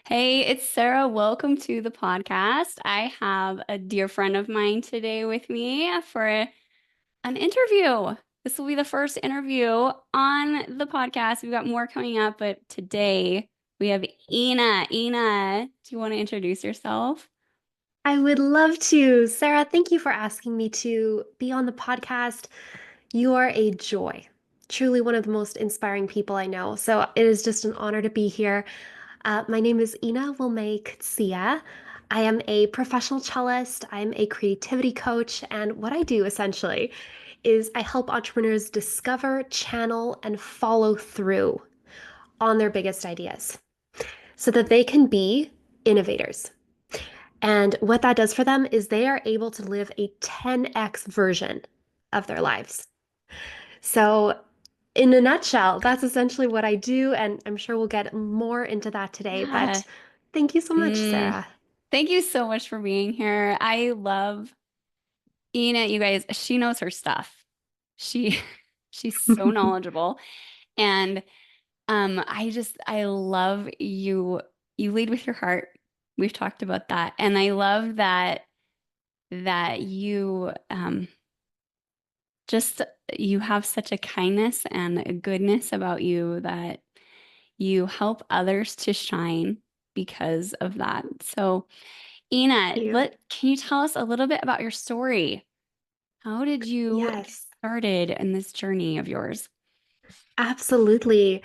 Hey, it's Sarah. Welcome to the podcast. I have a dear friend of mine today with me for an interview. This will be the first interview on the podcast. We've got more coming up, but today we have Ina. Ina, do you want to introduce yourself? I would love to. Sarah, thank you for asking me to be on the podcast. You are a joy, truly one of the most inspiring people I know. So it is just an honor to be here. My name is Ine-Wilme Coetzee. I am a professional cellist. I'm a creativity coach. And what I do essentially is I help entrepreneurs discover, channel, and follow through on their biggest ideas so that they can be innovators. And what that does for them is they are able to live a 10x version of their lives. So, in a nutshell, that's essentially what I do. And I'm sure we'll get more into that today. Yeah. But thank you so much, Mm, Sarah. Thank you so much for being here. I love Ina, you guys. She knows her stuff. She she's so knowledgeable. And I love you lead with your heart. We've talked about that. And I love that you just you have such a kindness and a goodness about you that you help others to shine because of that. So, Ina, Thank you. can you tell us a little bit about your story? How did you get Yes, started in this journey of yours? absolutely.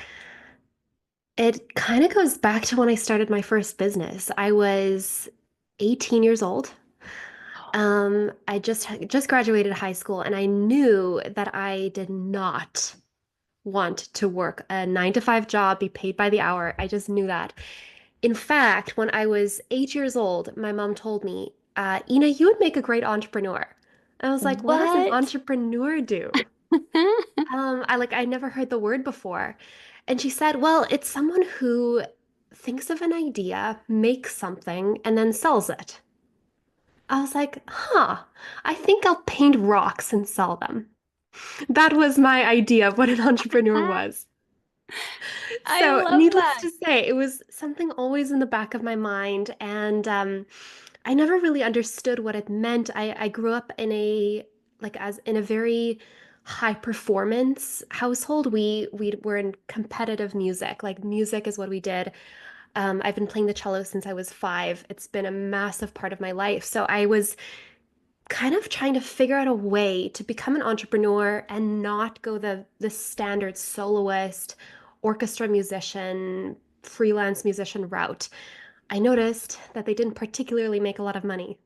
It kind of goes back to when I started my first business. I was 18 years old. I just graduated high school, and I knew that I did not want to work a 9 to 5 job, be paid by the hour. I just knew that. In fact, when I was 8 years old, my mom told me, Ina, you would make a great entrepreneur. I was like, what does an What? entrepreneur do? I never heard the word before. And she said, well, it's someone who thinks of an idea, makes something, and then sells it. I was like, huh, I think I'll paint rocks and sell them. That was my idea of what an entrepreneur was. I So, love needless that. to say, it was something always in the back of my mind, and I never really understood what it meant. I grew up in a very high performance household. We were in competitive music. Like music is what we did. I've been playing the cello since I was 5. It's been a massive part of my life. So I was kind of trying to figure out a way to become an entrepreneur and not go the standard soloist, orchestra musician, freelance musician route. I noticed that they didn't particularly make a lot of money.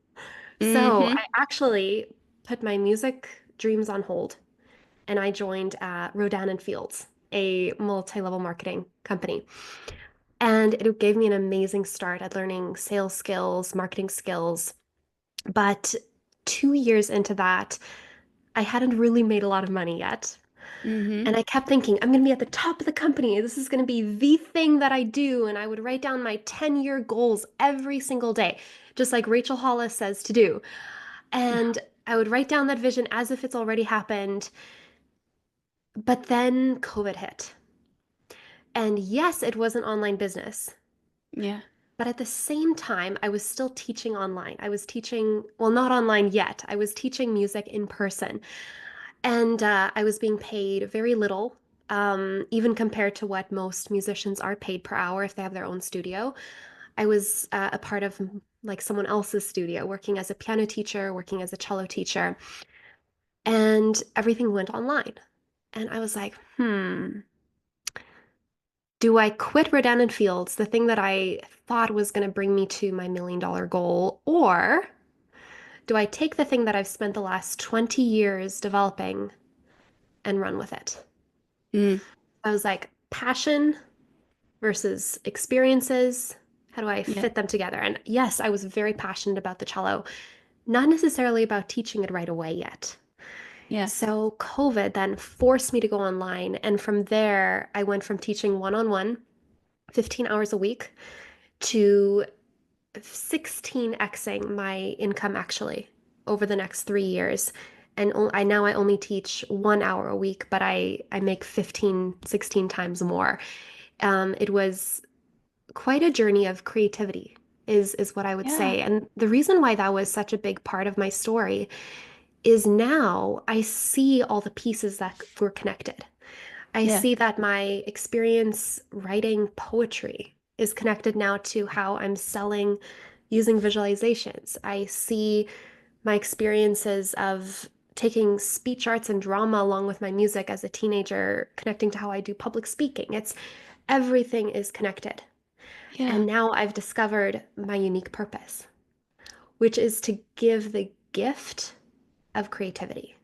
So Hmm. I actually put my music dreams on hold and I joined Rodan and Fields, a multi-level marketing company. And it gave me an amazing start at learning sales skills, marketing skills. But 2 years into that, I hadn't really made a lot of money yet. Hmm. And I kept thinking, I'm going to be at the top of the company. This is going to be the thing that I do. And I would write down my 10-year goals every single day, just like Rachel Hollis says to do. And I would write down that vision as if it's already happened. But then COVID hit. And yes, it was an online business. Yeah. But at the same time, I was still teaching online. I was teaching, well, not online yet. I was teaching music in person. And I was being paid very little, even compared to what most musicians are paid per hour if they have their own studio. I was a part of like someone else's studio, working as a piano teacher, working as a cello teacher, and everything went online. And I was like, do I quit Rodan and Fields, the thing that I thought was going to bring me to my $1 million goal, or do I take the thing that I've spent the last 20 years developing and run with it? Mm. I was like, passion versus experiences. How do I Yeah. fit them together? And yes, I was very passionate about the cello, not necessarily about teaching it right away yet. Yeah. So COVID then forced me to go online. And from there, I went from teaching one on one, 15 hours a week, to 16xing my income actually over the next 3 years. And I only teach 1 hour a week, but I make 15, 16 times more. It was quite a journey of creativity is what I would Yeah. say. And the reason why that was such a big part of my story is now I see all the pieces that were connected. I Yeah. see that my experience writing poetry is connected now to how I'm selling using visualizations. I see my experiences of taking speech arts and drama along with my music as a teenager, connecting to how I do public speaking. It's everything is connected. Yeah. And now I've discovered my unique purpose, which is to give the gift of creativity.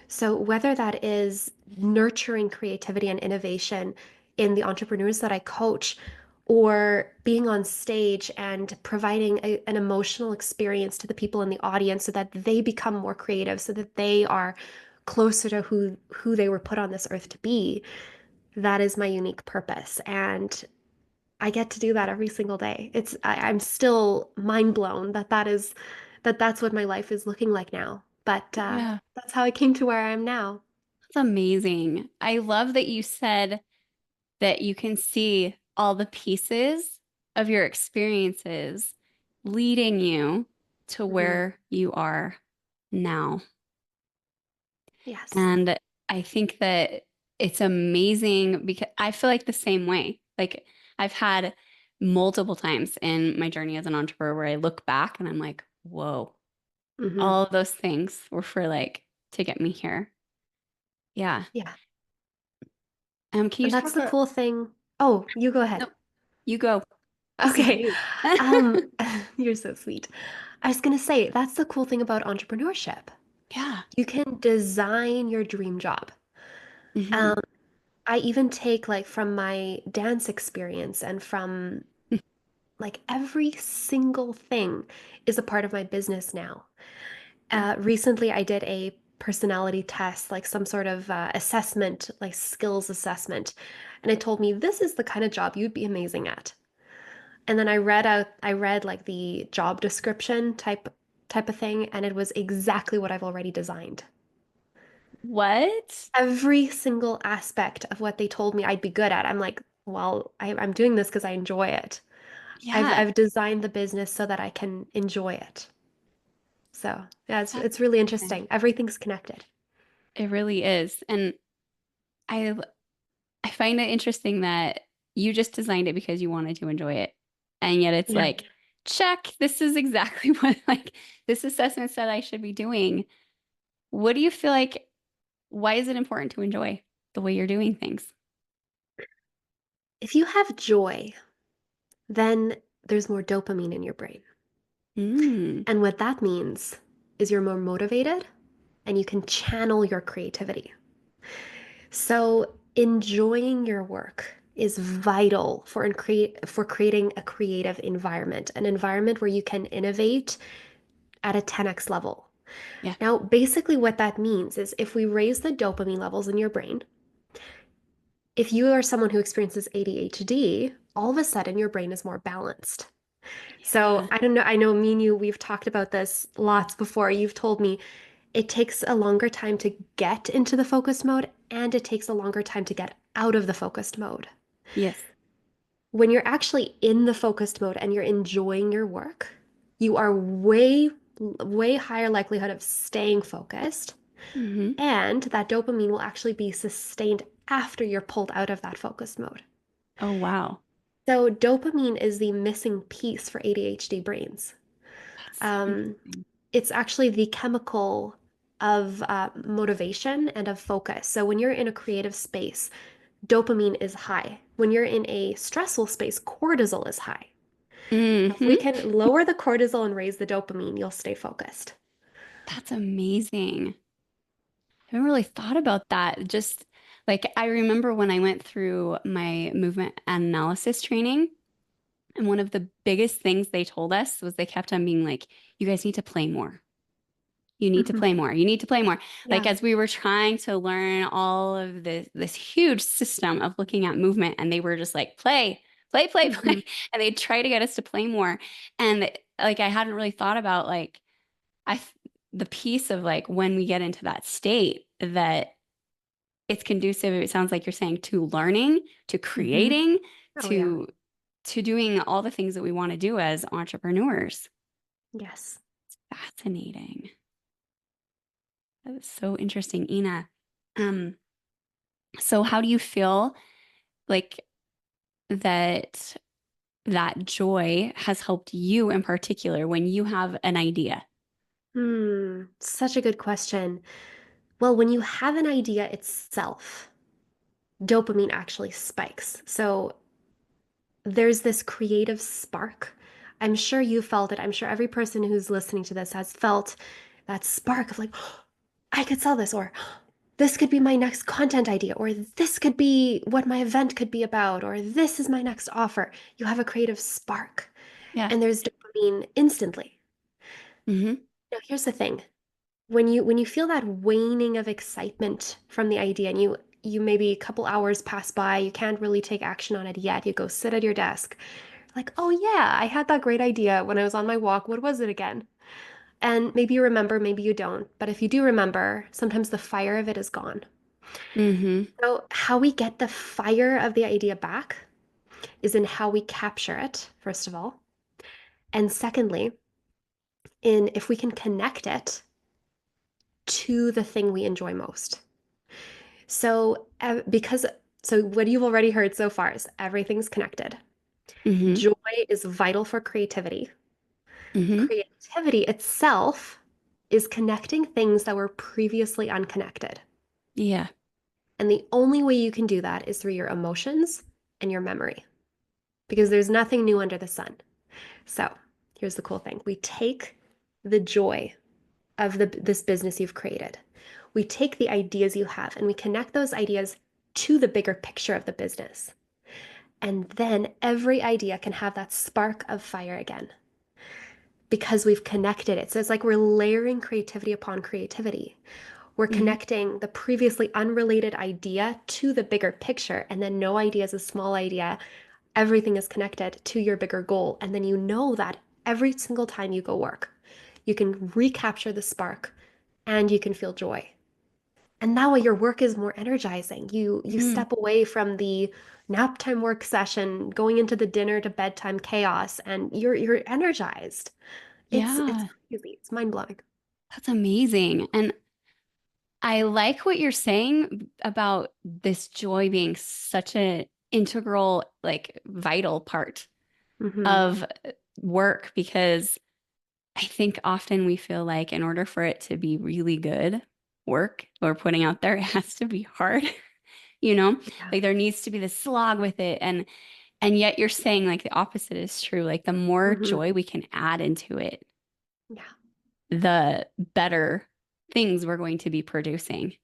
So, whether that is nurturing creativity and innovation in the entrepreneurs that I coach, or being on stage and providing an emotional experience to the people in the audience so that they become more creative, so that they are closer to who they were put on this earth to be, that is my unique purpose. And I get to do that every single day. I'm still mind blown that that's what my life is looking like now. But Yeah. that's how I came to where I am now. That's amazing. I love that you said that you can see all the pieces of your experiences leading you to Hmm. where you are now. Yes. And I think that it's amazing because I feel like the same way. Like I've had multiple times in my journey as an entrepreneur where I look back and I'm like, whoa, Hmm. all of those things were for like to get me here. Yeah. Yeah. Can you And talk that's the about, cool thing. Oh, you go ahead. no, you go. This is Okay. you. Um, you're so sweet. I was gonna say, that's the cool thing about entrepreneurship. Yeah. You can design your dream job. Hmm. Um, I even take like from my dance experience and from like every single thing is a part of my business now. Yeah. Recently, I did a personality test, like some sort of assessment, like skills assessment, and it told me this is the kind of job you'd be amazing at. And then I read like the job description type of thing, and it was exactly what I've already designed. What? Every single aspect of what they told me I'd be good at. I'm like, well, I'm doing this because I enjoy it. Yeah. I've designed the business so that I can enjoy it. So yeah, That's it's really amazing. interesting. Everything's connected. It really is. And I I find it interesting that you just designed it because you wanted to enjoy it. And yet it's Yeah. like, check, this is exactly what like this assessment said I should be doing. What do you feel like? Why is it important to enjoy the way you're doing things? If you have joy, then there's more dopamine in your brain. Mm, And what that means is you're more motivated and you can channel your creativity. So, enjoying your work is vital for creating a creative environment, an environment where you can innovate at a 10x level. yeah. Now, basically what that means is if we raise the dopamine levels in your brain, if you are someone who experiences ADHD, all of a sudden your brain is more balanced. So Yeah. I don't know. I know me and you, we've talked about this lots before. You've told me it takes a longer time to get into the focused mode and it takes a longer time to get out of the focused mode. Yes. When you're actually in the focused mode and you're enjoying your work, you are way higher likelihood of staying focused. Hmm. And that dopamine will actually be sustained after you're pulled out of that focused mode. Oh, wow. So, dopamine is the missing piece for ADHD brains. That's so Um, interesting. it's actually the chemical of motivation and of focus. So, when you're in a creative space, dopamine is high. When you're in a stressful space, cortisol is high. If we Hmm. can lower the cortisol and raise the dopamine, you'll stay focused. That's amazing. I haven't really thought about that. Just like I remember when I went through my movement analysis training, and one of the biggest things they told us was they kept on being like, you guys need to play more. You need to Mhm. play more. You need to play more. Like Yeah. as we were trying to learn all of this huge system of looking at movement, and they were just like, play, play, play, Mhm. play. And they'd try to get us to play more. And like I hadn't really thought about like I the piece of like when we get into that state that it's conducive, it sounds like you're saying, to learning, to Mhm. creating, Oh, yeah. to to doing all the things that we want to do as entrepreneurs. Yes. Fascinating. That was so interesting, Ina. Um, so how do you feel like that joy has helped you in particular when you have an idea? Such a good question. Well, when you have an idea itself, dopamine actually spikes. So there's this creative spark. I'm sure you felt it. I'm sure every person who's listening to this has felt that spark of like, I could sell this, or this could be my next content idea, or this could be what my event could be about, or this is my next offer. You have a creative spark, Yeah. and there's dopamine instantly. Hmm. Now, here's the thing. When you feel that waning of excitement from the idea and you maybe a couple hours pass by, you can't really take action on it yet. You go sit at your desk, like, oh yeah, I had that great idea when I was on my walk. What was it again? And maybe you remember, maybe you don't. But if you do remember, sometimes the fire of it is gone. Hmm. So, how we get the fire of the idea back is in how we capture it, first of all. And secondly, in if we can connect it to the thing we enjoy most. So, so what you've already heard so far is everything's connected. Hmm. Joy is vital for creativity. Hmm. Creativity itself is connecting things that were previously unconnected. Yeah. And the only way you can do that is through your emotions and your memory, because there's nothing new under the sun. So, here's the cool thing. We take the joy of this business you've created. We take the ideas you have and we connect those ideas to the bigger picture of the business. And then every idea can have that spark of fire again because we've connected it. So it's like we're layering creativity upon creativity. We're Hmm. connecting the previously unrelated idea to the bigger picture. And then no idea is a small idea. Everything is connected to your bigger goal. And then you know that every single time you go work, you can recapture the spark and you can feel joy. And that way your work is more energizing. You Mm. step away from the nap time work session, going into the dinner to bedtime chaos, and you're energized. It's Yeah, crazy. It's mind-blowing. that's amazing. And I like what you're saying about this joy being such an integral, like vital part Hmm. of work because I think often we feel like in order for it to be really good work we're putting out there, it has to be hard, you know? Yeah. Like there needs to be this slog with it. And yet you're saying like the opposite is true. Like the more Hmm. joy we can add into it, Yeah. the better things we're going to be producing.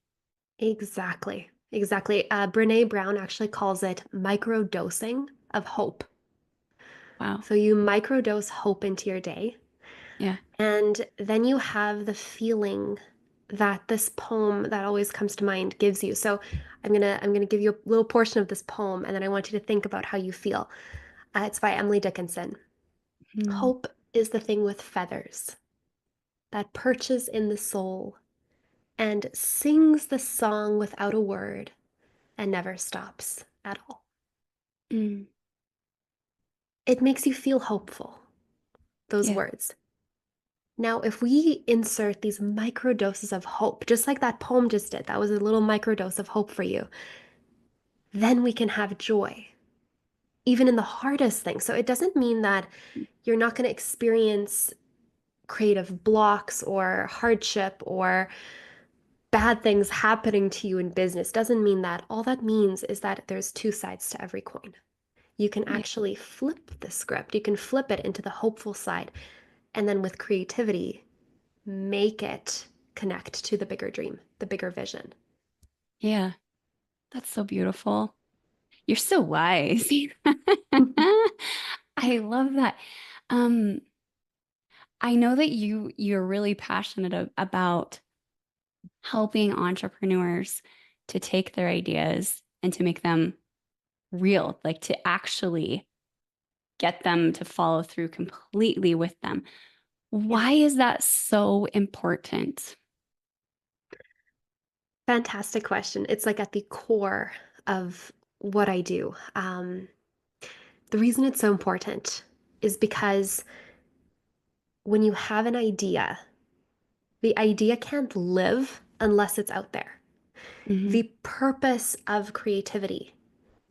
Exactly. Exactly. Brene Brown actually calls it microdosing of hope. Wow. So you microdose hope into your day, Yeah. and then you have the feeling that this poem that always comes to mind gives you. So I'm gonna give you a little portion of this poem, and then I want you to think about how you feel. It's by Emily Dickinson. Mm. Hope is the thing with feathers that perches in the soul and sings the song without a word and never stops at all. Mm. It makes you feel hopeful, those Yeah. words. Now, if we insert these micro doses of hope, just like that poem just did, that was a little microdose of hope for you, then we can have joy, even in the hardest things. So it doesn't mean that you're not going to experience creative blocks or hardship or bad things happening to you in business. Doesn't mean that. All that means is that there's two sides to every coin. You can Yeah. actually flip the script, you can flip it into the hopeful side. And then with creativity, make it connect to the bigger dream, the bigger vision. Yeah. That's so beautiful. You're so wise. I love that. Um, I know that you're really passionate about helping entrepreneurs to take their ideas and to make them real, like to actually get them to follow through completely with them. Yeah. Why is that so important? Fantastic question. It's like at the core of what I do. The reason it's so important is because when you have an idea, the idea can't live unless it's out there. Hmm. The purpose of creativity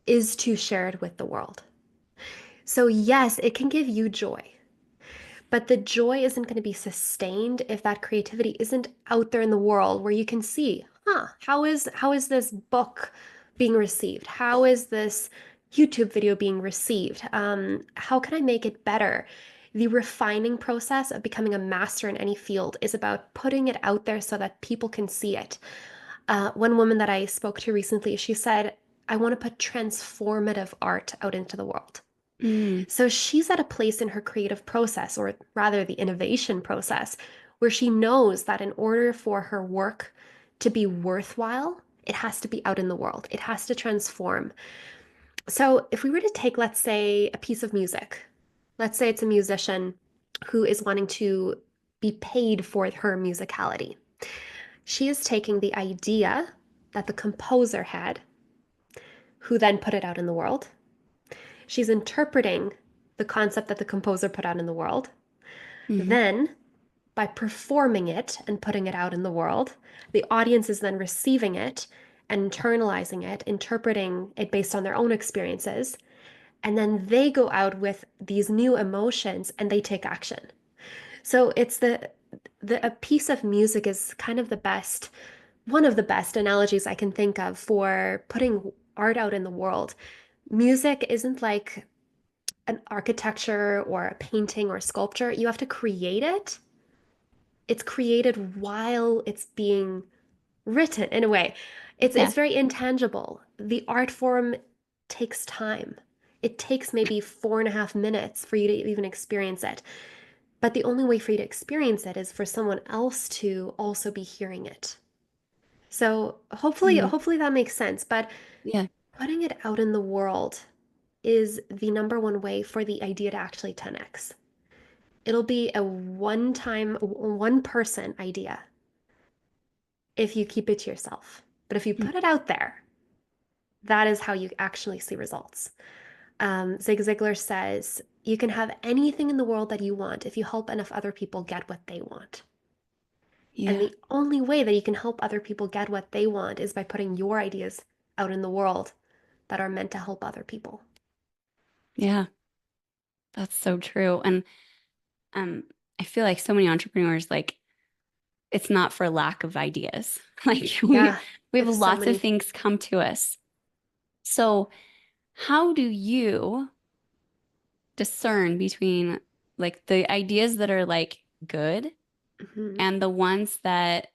is to share it with the world. So, yes, it can give you joy, but the joy isn't going to be sustained if that creativity isn't out there in the world where you can see, how is this book being received? How is this YouTube video being received? How can I make it better? The refining process of becoming a master in any field is about putting it out there so that people can see it. One woman that I spoke to recently, she said, I want to put transformative art out into the world. Mm. So she's at a place in her creative process, or rather the innovation process, where she knows that in order for her work to be worthwhile, it has to be out in the world. It has to transform. So if we were to take, let's say, a piece of music, let's say it's a musician who is wanting to be paid for her musicality. She is taking the idea that the composer had, who then put it out in the world. She's interpreting the concept that the composer put out in the world. Hmm. Then, by performing it and putting it out in the world, the audience is then receiving it and internalizing it, interpreting it based on their own experiences. And then they go out with these new emotions and they take action. So it's a piece of music is kind of the best, one of the best analogies I can think of for putting art out in the world. Music isn't like an architecture or a painting or a sculpture. You have to create it. It's created while it's being written in a way. It's Yeah. very intangible. The art form takes time. It takes maybe 4.5 minutes for you to even experience it. But the only way for you to experience it is for someone else to also be hearing it. So hopefully, Mm. hopefully that makes sense. But Yeah. putting it out in the world is the number one way for the idea to actually 10x. It'll be a one time, one person idea if you keep it to yourself. But if you Mm. put it out there, that is how you actually see results. Zig Ziglar says, you can have anything in the world that you want if you help enough other people get what they want. And Yeah. the only way that you can help other people get what they want is by putting your ideas out in the world that are meant to help other people. Yeah. That's so true. And um, I feel like so many entrepreneurs, like, it's not for lack of ideas. Like Yeah, we we have have so lots of many. things come to us. So how do you discern between like the ideas that are like good Mhm. and the ones that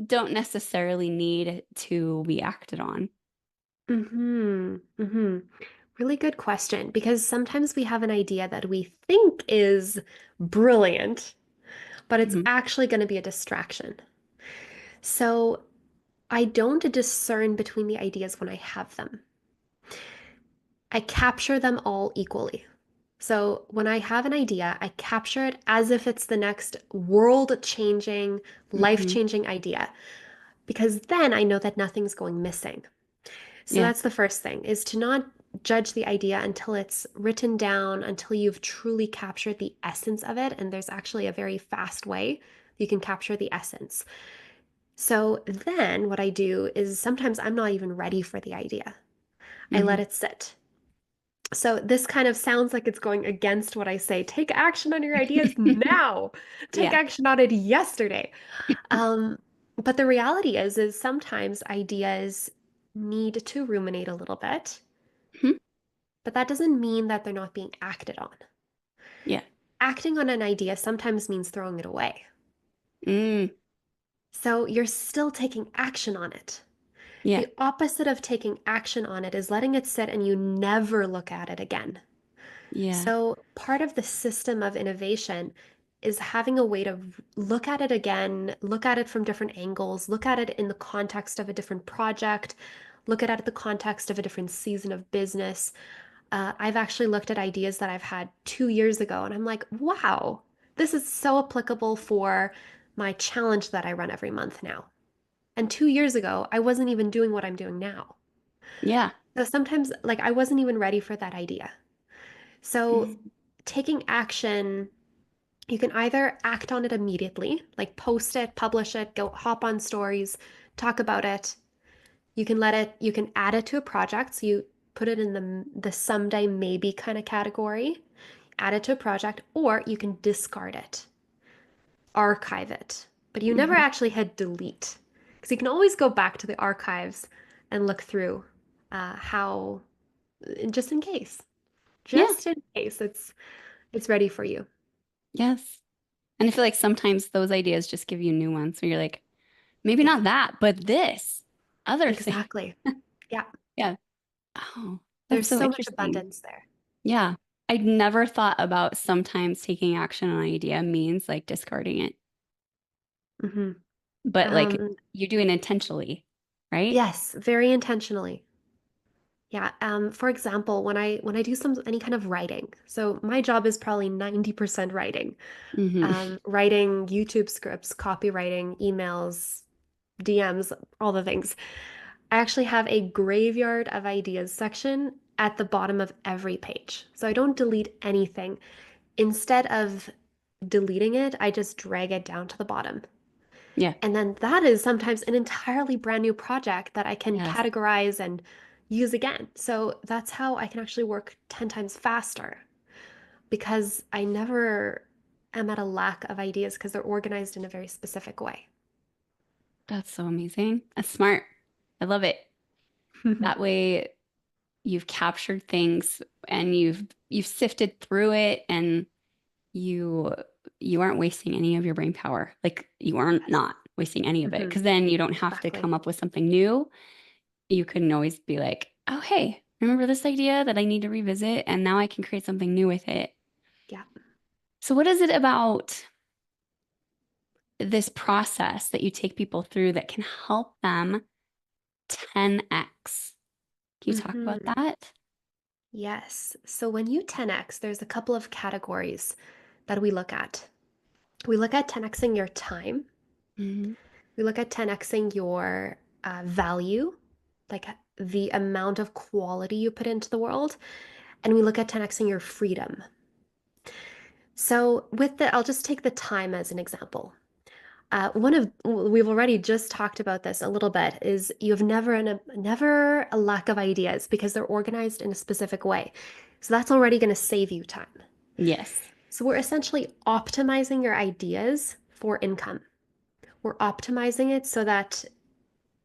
don't necessarily need to be acted on? Mm-hmm. Mm-hmm. Really good question because sometimes we have an idea that we think is brilliant, but it's Mhm. actually going to be a distraction. So I don't discern between the ideas when I have them. I capture them all equally. So when I have an idea, I capture it as if it's the next world-changing, Mhm. life-changing idea, because then I know that nothing's going missing. So Yeah. that's the first thing, is to not judge the idea until it's written down, until you've truly captured the essence of it. And there's actually a very fast way you can capture the essence. So then what I do is sometimes I'm not even ready for the idea. I let Hmm. it sit. So this kind of sounds like it's going against what I say. Take action on your ideas now. Take Yeah. action on it yesterday. Um, but the reality is sometimes ideas need to ruminate a little bit, Mhm. but that doesn't mean that they're not being acted on. Yeah. Acting on an idea sometimes means throwing it away. Mm. So you're still taking action on it. Yeah. The opposite of taking action on it is letting it sit and you never look at it again. Yeah. So part of the system of innovation is having a way to look at it again, look at it from different angles, look at it in the context of a different project, look at it in the context of a different season of business. I've actually looked at ideas that I've had 2 years ago, and I'm like, wow, this is so applicable for my challenge that I run every month now. And 2 years ago, I wasn't even doing what I'm doing now. Yeah. So sometimes, like, I wasn't even ready for that idea. So Mhm. taking action, you can either act on it immediately, like post it, publish it, go hop on stories, talk about it. You can add it to a project. So you put it in the someday maybe kind of category, add it to a project, or you can discard it, archive it. But you never Mhm. actually hit delete because you can always go back to the archives and look through how, just in case, Yeah. it's ready for you. Yes. And I feel like sometimes those ideas just give you new ones where you're like, maybe Yeah, not that, but this other thing. exactly. Yeah, Yeah. Oh, that's there's so so much interesting. abundance there. Yeah. I'd never thought about sometimes taking action on an idea means like discarding it, Hmm. but like Um, you do it intentionally, right? yes, very intentionally. Yeah. For example, when I do any kind of writing, so my job is probably 90% writing, Hmm. writing YouTube scripts, copywriting, emails, DMs, all the things. I actually have a graveyard of ideas section at the bottom of every page. So I don't delete anything. Instead of deleting it, I just drag it down to the bottom. Yeah. And then that is sometimes an entirely brand new project that I can Yes. categorize and use again. So that's how I can actually work 10 times faster because I never am at a lack of ideas because they're organized in a very specific way. That's so amazing. That's smart. I love it. That way you've captured things and you've sifted through it and you you aren't wasting any of your brain power. Like you aren't Yes. not wasting any of it Hmm. because then you don't have to Exactly. come up with something new. You can always be like, "Oh, hey, remember this idea that I need to revisit and now I can create something new with it." Yeah. So what is it about this process that you take people through that can help them 10x? Can you talk about Hmm. that? Yes. So when you 10x, there's a couple of categories that we look at. We look at 10xing your time. Hmm. We look at 10xing your value, like the amount of quality you put into the world. And we look at 10xing your freedom. So I'll just take the time as an example. We've already just talked about this a little bit, is you have never a lack of ideas because they're organized in a specific way. So that's already going to save you time. Yes. So we're essentially optimizing your ideas for income. We're optimizing it so that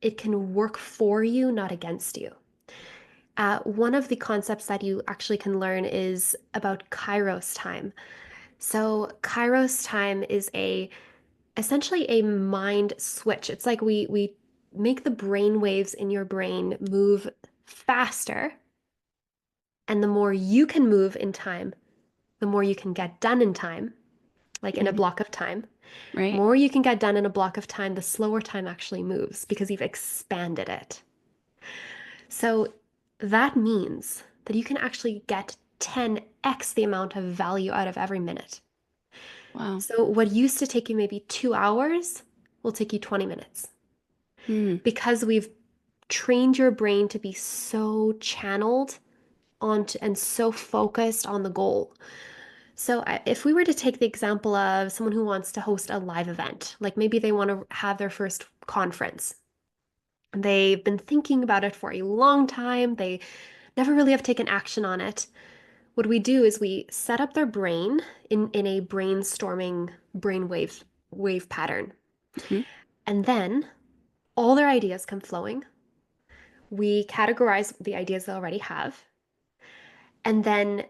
it can work for you, not against you. One of the concepts that you actually can learn is about Kairos time. So Kairos time is a essentially a mind switch. It's like we make the brain waves in your brain move faster, and the more you can move in time, the more you can get done in time, like in a Mhm. block of time. Right. More you can get done in a block of time, the slower time actually moves because you've expanded it. So that means that you can actually get 10x the amount of value out of every minute. Wow. So what used to take you maybe 2 hours will take you 20 minutes Hmm. because we've trained your brain to be so channeled onto and so focused on the goal. So if we were to take the example of someone who wants to host a live event, like maybe they want to have their first conference. They've been thinking about it for a long time. They never really have taken action on it. What we do is we set up their brain in a brainstorming wave pattern. Hmm. And then all their ideas come flowing. We categorize the ideas they already have. And then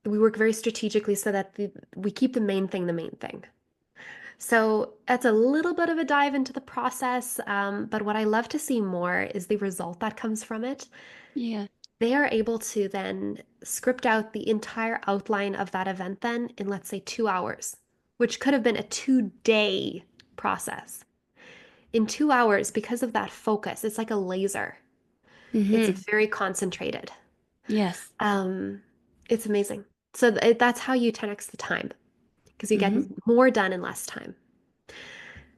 we work very strategically so that we keep the main thing the main thing. So that's a little bit of a dive into the process. But what I love to see more is the result that comes from it. Yeah. They are able to then script out the entire outline of that event then in, let's say, 2 hours, which could have been a 2 day process. In 2 hours, because of that focus, it's like a laser. It's Hmm. very concentrated. Yes. Um, it's amazing. So that's how you 10x the time because you get Hmm. more done in less time.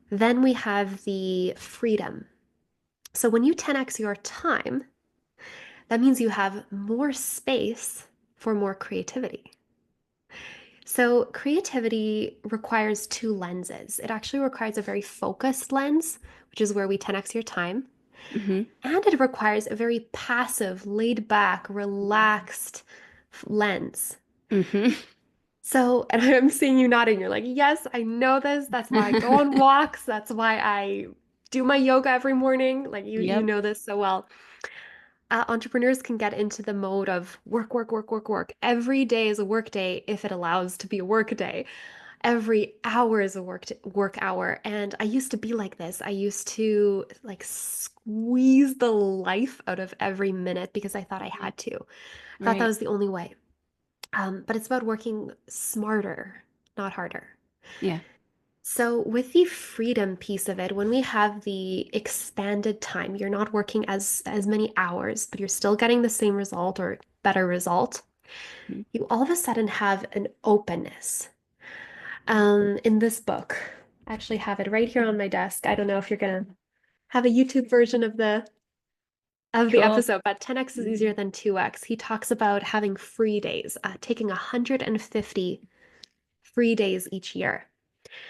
Then we have the freedom. So when you 10x your time, that means you have more space for more creativity. So, creativity requires two lenses. It actually requires a very focused lens, which is where we 10x your time, Mm-hmm. and it requires a very passive, laid back, relaxed lens. Mm-hmm. So, and I'm seeing you nodding. You're like, yes, I know this. That's why I go on walks. That's why I do my yoga every morning. Like you Yep. know this so well. Entrepreneurs can get into the mode of work, work, work, work, work. Every day is a work day if it allows to be a work day. Every hour is a work hour. And I used to be like this. I used to like squeeze the life out of every minute because I thought I Mhm. had to. I thought that Right. was the only way. But it's about working smarter, not harder. Yeah. So, with the freedom piece of it, when we have the expanded time, you're not working as many hours, but you're still getting the same result or better result. Mhm. You all of a sudden have an openness. In this book, I actually have it right here on my desk. I don't know if you're gonna have a YouTube version of the Cool. episode, but 10x is easier Mhm. than 2x. He talks about having free days, taking 150 free days each year.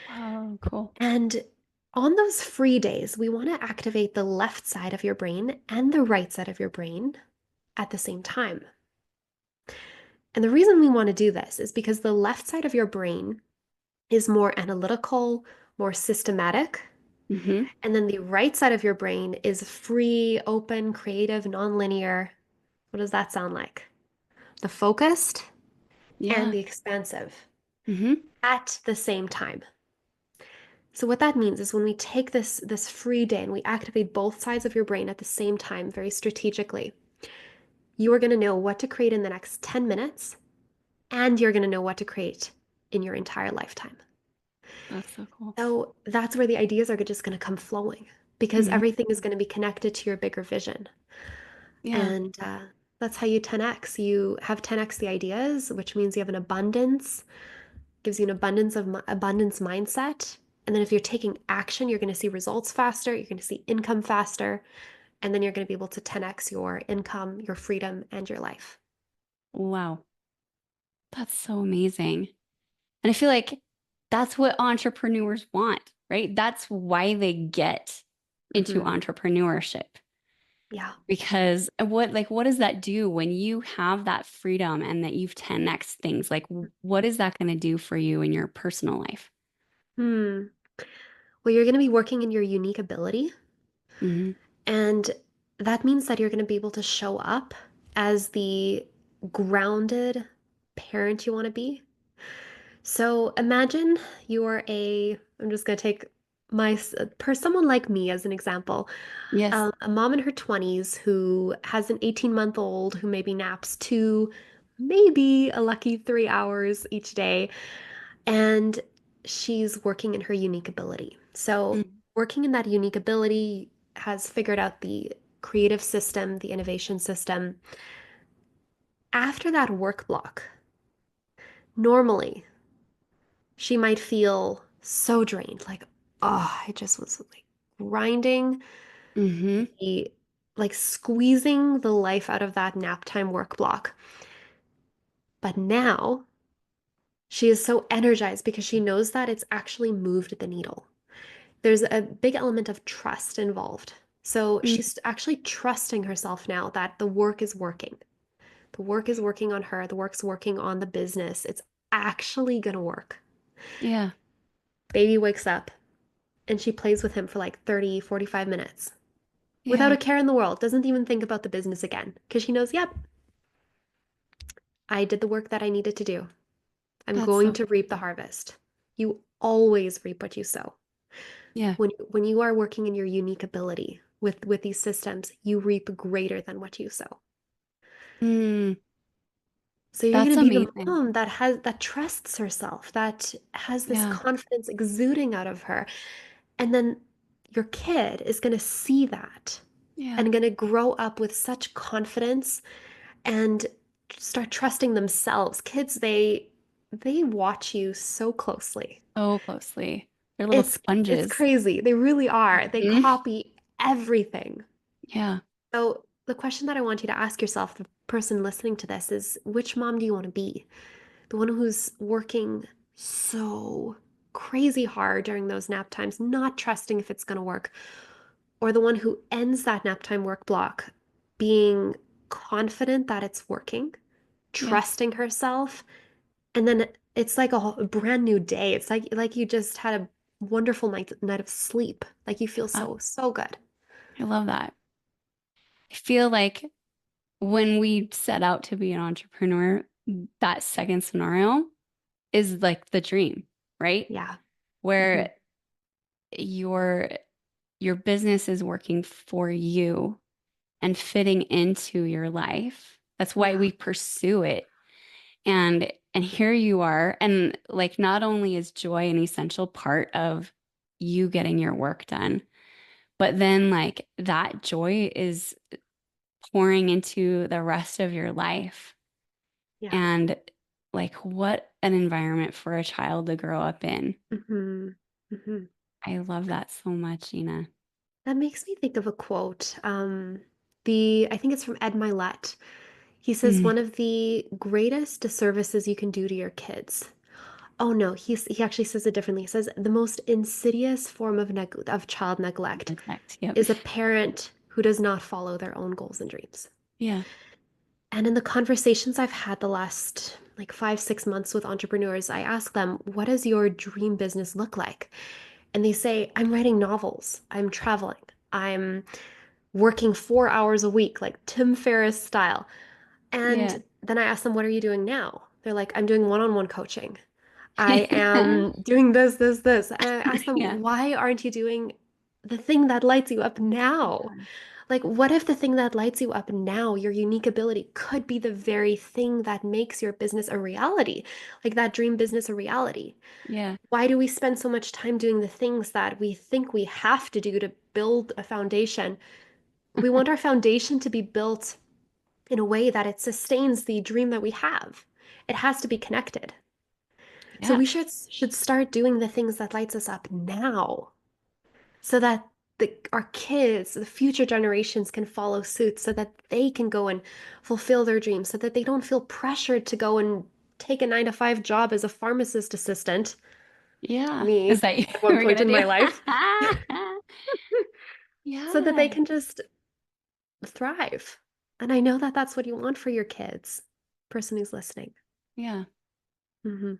Oh, cool. And on those free days, we want to activate the left side of your brain and the right side of your brain at the same time. And the reason we want to do this is because the left side of your brain is more analytical, more systematic. Mm-hmm. And then the right side of your brain is free, open, creative, nonlinear. What does that sound like? The focused and Yeah. the expansive Mm-hmm. at the same time. So what that means is when we take this free day and we activate both sides of your brain at the same time very strategically, you are going to know what to create in the next 10 minutes and you're going to know what to create in your entire lifetime. That's so cool. So that's where the ideas are just going to come flowing because Mm-hmm. everything is going to be connected to your bigger vision. Yeah. And that's how you 10x. You have 10x the ideas, which means you have an abundance, gives you an abundance mindset. And then if you're taking action, you're going to see results faster, you're going to see income faster, and then you're going to be able to 10x your income, your freedom, and your life. Wow. That's so amazing. And I feel like that's what entrepreneurs want, right? That's why they get into Hmm. entrepreneurship. Yeah. Because what does that do when you have that freedom and that you've 10x things? Like what is that going to do for you in your personal life? Hmm. Well, you're going to be working in your unique ability, Hmm. and that means that you're going to be able to show up as the grounded parent you want to be. So imagine I'm just going to take someone like me as an example. Yes. A mom in her 20s who has an 18-month-old who maybe naps two, maybe a lucky 3 hours each day, and she's working in her unique ability. So, Mm. working in that unique ability has figured out the creative system, the innovation system. After that work block, normally she might feel so drained, like, oh, I just was like grinding Hmm. the like squeezing the life out of that nap time work block. But now she is so energized because she knows that it's actually moved the needle. There's a big element of trust involved. So Mm. she's actually trusting herself now that the work is working. The work is working on her, the work's working on the business. It's actually gonna work. Yeah. Baby wakes up and she plays with him for like 30, 45 minutes without Yeah. a care in the world, doesn't even think about the business again because she knows, yep, I did the work that I needed to do. I'm That's going so to reap the harvest. You always reap what you sow. yeah. When you are working in your unique ability with these systems, you reap greater than what you sow. Mm. So you're going That's to be the amazing. mom that trusts herself, that has this Yeah. confidence exuding out of her. And then your kid is going to see that Yeah. and going to grow up with such confidence and start trusting themselves. Kids, they watch you so closely. So closely. They're little It's sponges. crazy. They really are. They Mhm. copy everything. Yeah. So the question that I want you to ask yourself, the person listening to this, is which mom do you want to be? The one who's working so crazy hard during those nap times, not trusting if it's going to work, or the one who ends that nap time work block being confident that it's working, Yeah. trusting herself, and then it's like a brand new day. It's like you just had a wonderful night of sleep. Like you feel Uh, so good. I love that. I feel like when we set out to be an entrepreneur, that second scenario is like the dream, right? Yeah. Hmm. Where your your business is working for you and fitting into your life. That's why Yeah. we pursue it. And here you are. And like not only is joy an essential part of you getting your work done, but then like that joy is pouring into the rest of your life. Yeah. And like what an environment for a child to grow up in. Hmm. Hmm. I love that so much, Ina. That makes me think of a quote. The I think it's from Ed Milet. He says Mm, one of the greatest disservices you can do to your kids. Oh no, he actually says it differently. He says the most insidious form of of child neglect neglect. Yep. is a parent who does not follow their own goals and dreams. Yeah. And in the conversations I've had the last like 5, 6 months with entrepreneurs, I ask them, what does your dream business look like? And they say, I'm writing novels, I'm traveling, I'm working 4 hours a week, like Tim Ferriss style. Yeah. And then I ask them, what are you doing now? They're like, I'm doing one-on-one coaching. I am doing this. And I ask them, Yeah. why aren't you doing the thing that lights you up now? Like, what if the thing that lights you up now, your unique ability, could be the very thing that makes your business a reality? Like that dream business a reality? Yeah. Why do we spend so much time doing the things that we think we have to do to build a foundation? We want our foundation to be built in a way that it sustains the dream that we have. It has to be connected. So Yeah. we should start doing the things that lights us up now so that our kids, the future generations can follow suit so that they can go and fulfill their dreams so that they don't feel pressured to go and take a 9 to 5 job as a pharmacist assistant, Yeah. Is me that you at one were point gonna in do? my life, so that they Yeah. can just thrive. And I know that that's what you want for your kids, person who's listening. Yeah. Hmm.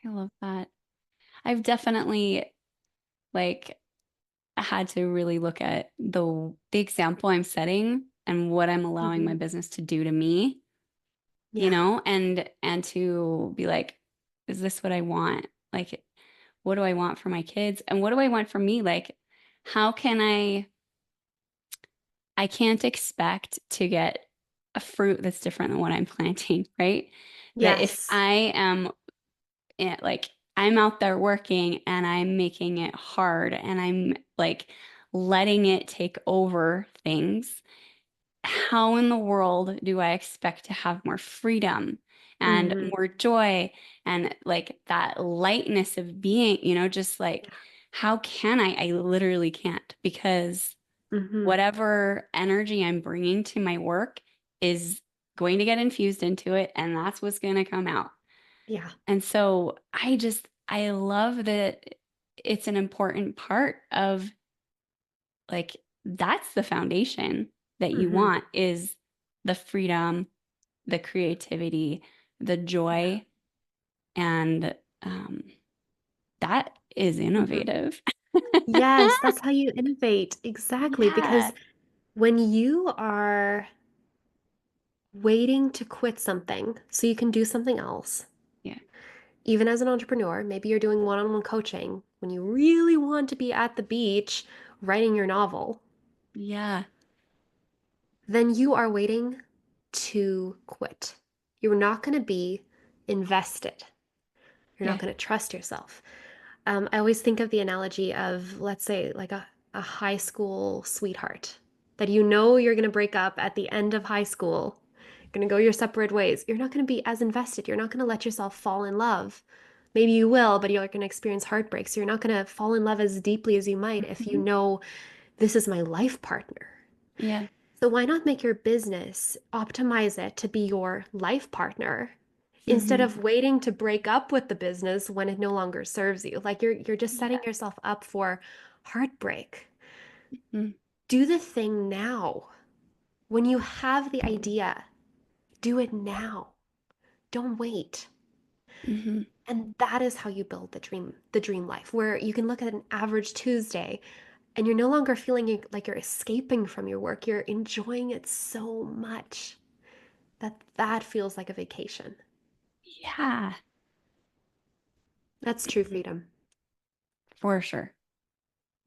I love that. I've definitely like had to really look at the example I'm setting and what I'm allowing my Hmm. business to do to me, Yeah. and to be like, is this what I want? Like, what do I want for my kids? And what do I want for me? Like, how can I can't expect to get a fruit that's different than what I'm planting, right? That if Yes. I am like I'm out there working and I'm making it hard and I'm like letting it take over things, how in the world do I expect to have more freedom and Hmm. more joy and like that lightness of being, just like how can I? I literally can't because Hmm. whatever energy I'm bringing to my work is going to get infused into it, and that's what's going to come out. Yeah. And so I love that it's an important part of like, that's the foundation that you Hmm. want is the freedom, the creativity, the Yeah. joy, and that is Hmm. innovative. Yes, that's how you innovate. Exactly. Yeah. Because when you are waiting to quit something so you can do something else, Yeah. even as an entrepreneur, maybe you're doing one-on-one coaching when you really want to be at the beach writing your novel, Yeah. then you are waiting to quit. You're not going to be invested. You're not Yeah. going to trust yourself. I always think of the analogy of, let's say, like a high school sweetheart that you know you're going to break up at the end of high school. You're going to go your separate ways. You're not going to be as invested. You're not going to let yourself fall in love. Maybe you will, but you're going to experience heartbreaks. You're not going to fall in love as deeply as you might if you Mhm. know this is my life partner. Yeah. So why not make your business, optimize it to be your life partner instead Hmm. of waiting to break up with the business when it no longer serves you? Like you're just setting Yeah. yourself up for heartbreak. Mm-hmm. Do the thing now. When you have the idea, do it now. Don't wait. Mm-hmm. And that is how you build the dream life, where you can look at an average Tuesday and you're no longer feeling like you're escaping from your work. You're enjoying it so much that that feels like a vacation. Yeah. That's true freedom. For sure.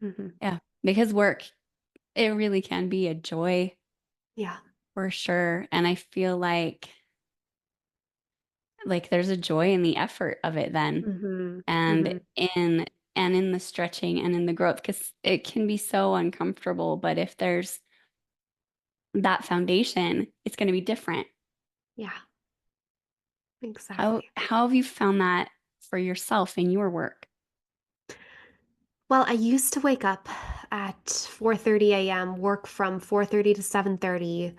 Hmm. Yeah. Because work, it really can be a joy Yeah. for sure. And I feel like there's a joy in the effort of it then Hmm. and Hmm. in the stretching and in the growth because it can be so uncomfortable. But if there's that foundation, it's going to be different. Yeah, How exactly. how have you found that for yourself in your work? Well, I used to wake up at 4:30 a.m., work from 4:30 to 7:30,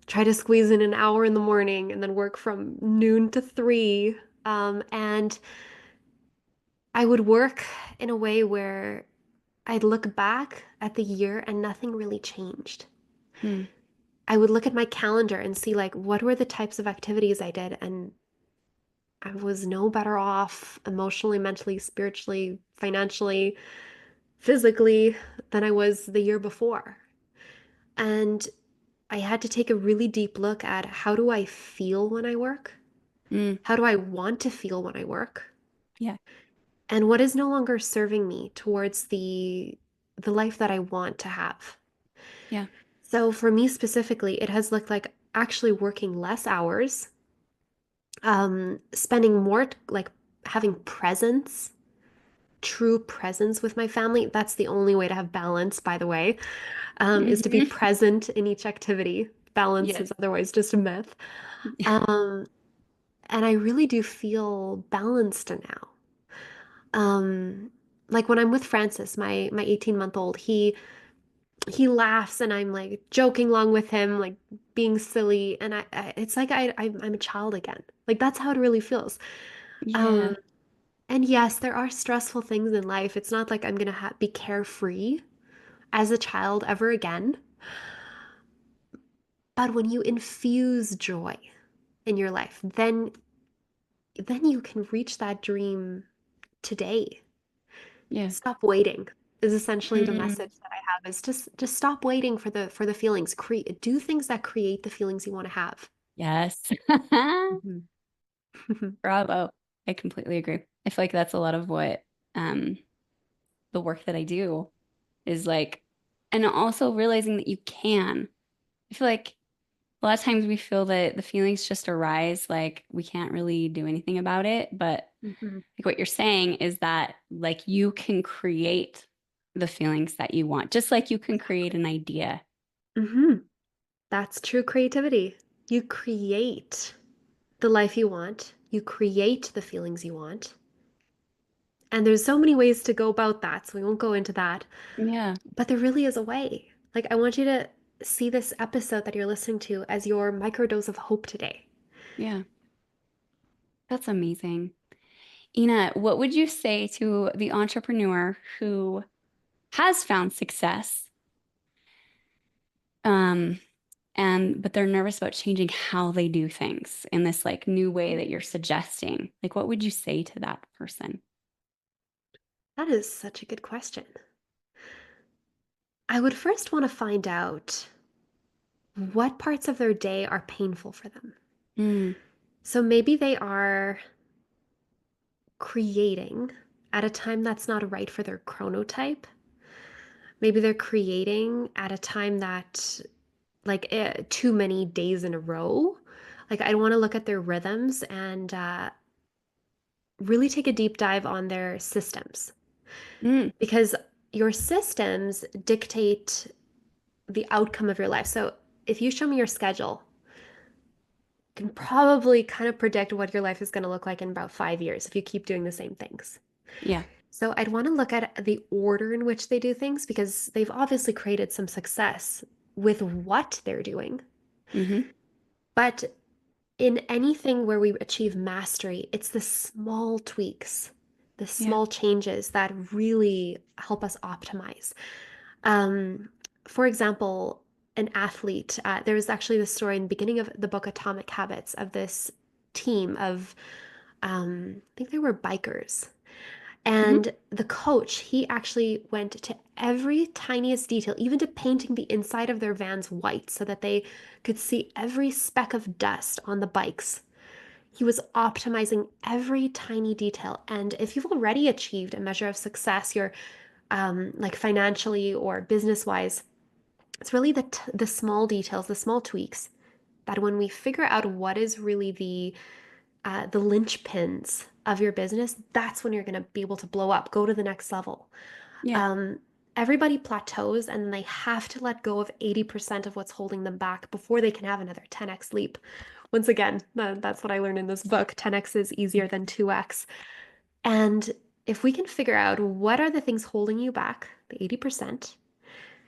try to squeeze in an hour in the morning, and then work from noon to 3. And I would work in a way where I'd look back at the year and nothing really changed. Hmm. I would look at my calendar and see like what were the types of activities I did, and I was no better off emotionally, mentally, spiritually, financially, physically than I was the year before. And I had to take a really deep look at how do I feel when I work? Mm. How do I want to feel when I work? Yeah. And what is no longer serving me towards the life that I want to have? Yeah. So for me specifically, it has looked like actually working less hours, spending more like having presence, true presence with my family. That's the only way to have balance, by the way, is to be Hmm. present in each activity. Balance Yes. is otherwise just a myth. Um, and I really do feel balanced now. Um, like when I'm with Francis, my 18-month-old, he laughs and I'm like joking along with him, like being silly, and it's like I'm a child again. Like that's how it really feels. Yeah. Um, and yes, there are stressful things in life. It's not like I'm gonna be carefree as a child ever again. But when you infuse joy in your life, then you can reach that dream today. Yeah. Stop waiting is essentially the Mm. message that I have is just stop waiting for the feelings. Create do things that create the feelings you want to have. Yes. Mhm. Bravo. I completely agree. I feel like that's a lot of what um the work that I do is like, and also realizing that you can. I feel like a lot of times we feel that the feelings just arise, like we can't really do anything about it. But Mhm. like what you're saying is that like you can create the feelings that you want, just like you can create an idea. Mhm. That's true creativity. You create the life you want. You create the feelings you want. And there's so many ways to go about that, so we won't go into that. Yeah. But there really is a way. Like I want you to see this episode that you're listening to as your microdose of hope today. Yeah. That's amazing. Ina, what would you say to the entrepreneur who has found success, um, and but they're nervous about changing how they do things in this like new way that you're suggesting? Like, what would you say to that person? That is such a good question. I would first want to find out what parts of their day are painful for them. Mm. So maybe they are creating at a time that's not right for their chronotype. Maybe they're creating at a time that, like, too many days in a row. Like, I want to look at their rhythms and really take a deep dive on their systems Mm. because your systems dictate the outcome of your life. So, if you show me your schedule, can probably kind of predict what your life is going to look like in about 5 years if you keep doing the same things. Yeah. So I'd want to look at the order in which they do things because they've obviously created some success with what they're doing. Mm-hmm. But in anything where we achieve mastery, it's the small tweaks, the Yeah. small changes that really help us optimize. Um, for example, an athlete, there was actually the story in the beginning of the book Atomic Habits of this team of, I think they were bikers. Mm-hmm. And the coach, he actually went to every tiniest detail, even to painting the inside of their vans white so that they could see every speck of dust on the bikes. He was optimizing every tiny detail. And if you've already achieved a measure of success, you're like financially or business wise, it's really the small details, the small tweaks that when we figure out what is really the linchpins of your business, that's when you're going to be able to blow up, go to the next level. Yeah. Um, Everybody plateaus and they have to let go of 80% of what's holding them back before they can have another 10x leap. Once again, that's what I learned in this book. 10x is easier than 2x. And if we can figure out what are the things holding you back, the 80%,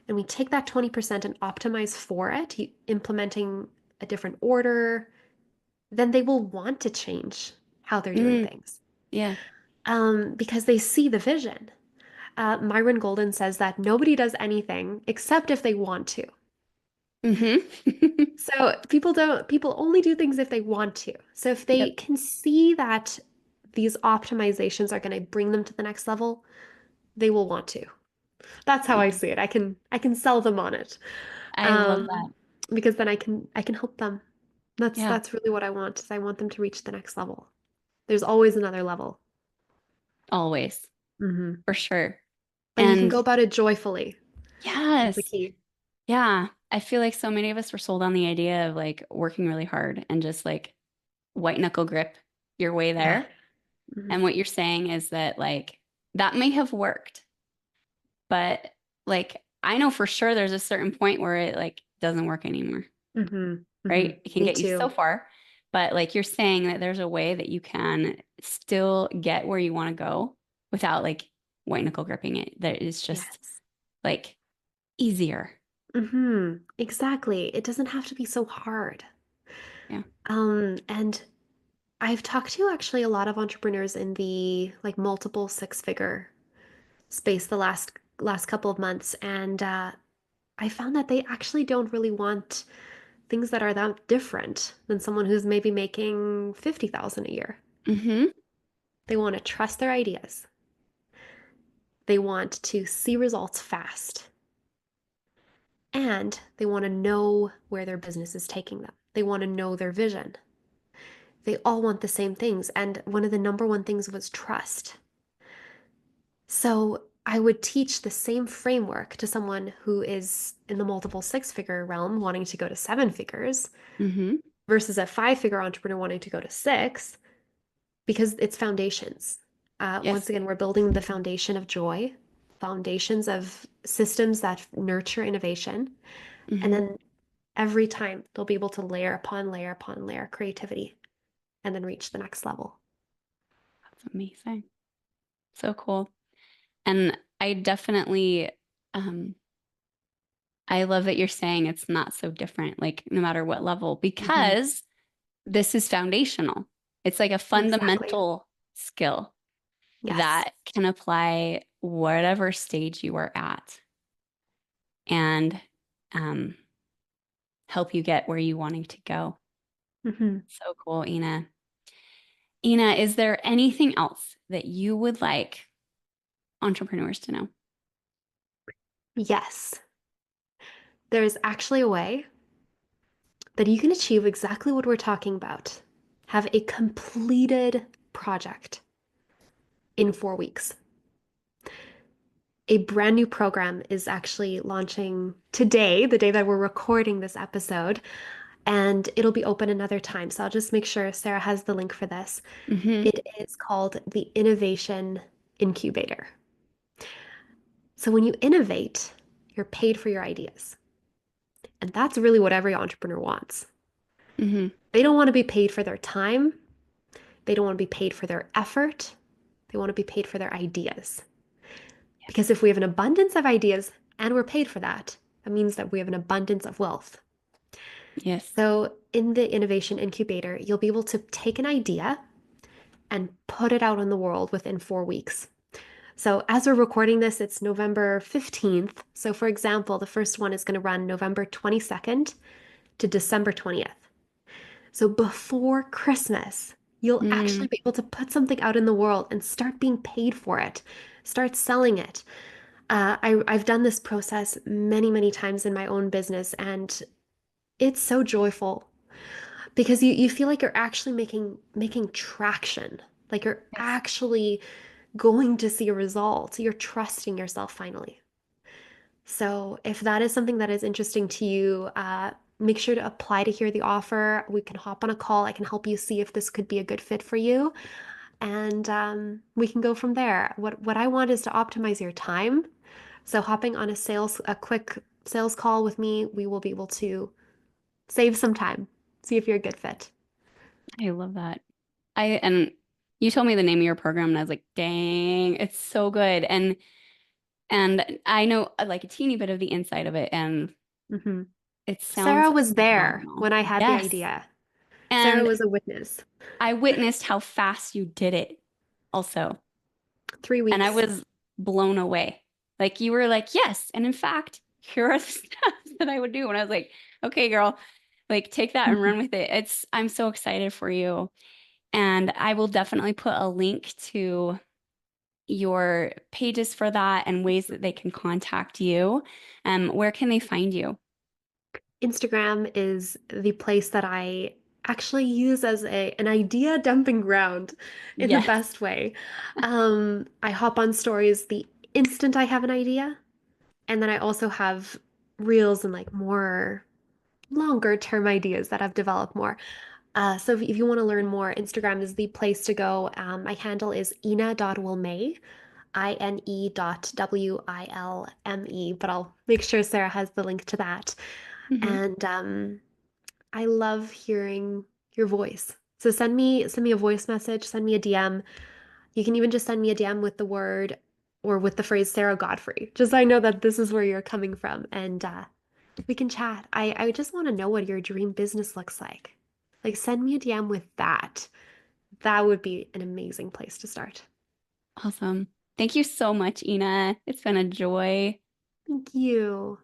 and we take that 20% and optimize for it, implementing a different order, then they will want to change how they're doing Mm, things yeah. because they see the vision. Myron Golden says that nobody does anything except if they want to. Mm-hmm. So people only do things if they want to. So if they Yep. can see that these optimizations are going to bring them to the next level, they will want to. That's how I Yeah. see it. I can sell them on it. I love Um, that. because then I can help them. That's Yeah. that's really what I want, is I want them to reach the next level. There's always another level. Always. Hmm. For sure. And you can And go about it joyfully. That's the yes. key. Yeah. I feel like so many of us were sold on the idea of like working really hard and just like white knuckle grip your way Yeah. there. Hmm. And what you're saying is that like that may have worked, but like I know for sure there's a certain point where it like doesn't work anymore, Hmm. Hmm. right? It can Me get you so too. far, but like you're saying that there's a way that you can still get where you want to go without like white knuckle gripping it. That is just Yes. like easier. Exactly. It doesn't have to be so hard. Yeah. And I've talked to actually a lot of entrepreneurs in the like multiple six-figure space the last couple of months, and I found that they actually don't really want things that are that different than someone who's maybe making 50,000 a year. Mm-hmm. They want to trust their ideas. They want to see results fast. And they want to know where their business is taking them. They want to know their vision. They all want the same things. And one of the number one things was trust. So I would teach the same framework to someone who is in the multiple six-figure realm wanting to go to seven figures Mm-hmm. versus a five-figure entrepreneur wanting to go to six, because it's foundations. Once Yes. again, we're building the foundation of joy, foundations of systems that nurture innovation. And Mm-hmm. then every time they'll be able to layer upon layer upon layer creativity and then reach the next level. That's amazing. So cool. And I definitely um I love that you're saying it's not so different, like no matter what level, Hmm. because this is foundational. It's like a Exactly. fundamental skill Yes. that can apply whatever stage you are at and um, help you get where you wanting to go. Hmm. So cool, Ina. Ina, is there anything else that you would like entrepreneurs to know? Yes. There is actually a way that you can achieve exactly what we're talking about. Have a completed project in 4 weeks. A brand new program is actually launching today, the day that we're recording this episode, and it'll be open another time. So I'll just make sure Sarah has the link for this. Mm-hmm. It is called the Innovation Incubator. So when you innovate, you're paid for your ideas. And that's really what every entrepreneur wants. Mm-hmm. They don't want to be paid for their time. They don't want to be paid for their effort. They want to be paid for their ideas. Because if we have an abundance of ideas and we're paid for that, That means that we have an abundance of wealth. Yes. So, in the innovation incubator, you'll be able to take an idea and put it out in the world within 4 weeks. So, as we're recording this, it's November 15th. So, for example, the first one is going to run November 22nd to December 20th. So, before Christmas, you'll Mm, actually be able to put something out in the world and start being paid for it, start selling it. I've done this process many, many times in my own business, and it's so joyful because you feel like you're actually making traction, like you're yes. actually going to see a result. You're trusting yourself finally. So if that is something that is interesting to you, make sure to apply to hear the offer. We can hop on a call. I can help you see if this could be a good fit for you, and we can go from there. What I want is to optimize your time. So hopping on a quick sales call with me, we will be able to save some time, see if you're a good fit. I love that. And you told me the name of your program and I was like, dang, it's so good. And I know like a teeny bit of the inside of it and Hmm. it Sarah sounds was there phenomenal. when I had the Yes. idea. Sarah And was a witness. I witnessed how fast you did it also. three And I weeks. was blown away. Like you were like, yes. And in fact, here are the steps that I would do. And I was like, okay, girl, like take that and run with it. I'm so excited for you. And I will definitely put a link to your pages for that and ways that they can contact you. Where can they find you? Instagram is the place that I actually use as an idea dumping ground in the Yes. best way. I hop on stories the instant I have an idea, and then I also have reels and like more longer term ideas that I've developed more. So if you want to learn more, Instagram is the place to go. My handle is ina.wilme, ine.wilme, but I'll make sure Sarah has the link to that. Hmm. And I love hearing your voice. So send me a voice message, send me a DM. You can even just send me a DM with the word or with the phrase Sarah Godfrey, just so I know that this is where you're coming from, and we can chat. I just want to know what your dream business looks like. Like send me a DM with that. That would be an amazing place to start. Awesome. Thank you so much, Ina. It's been a joy. Thank you.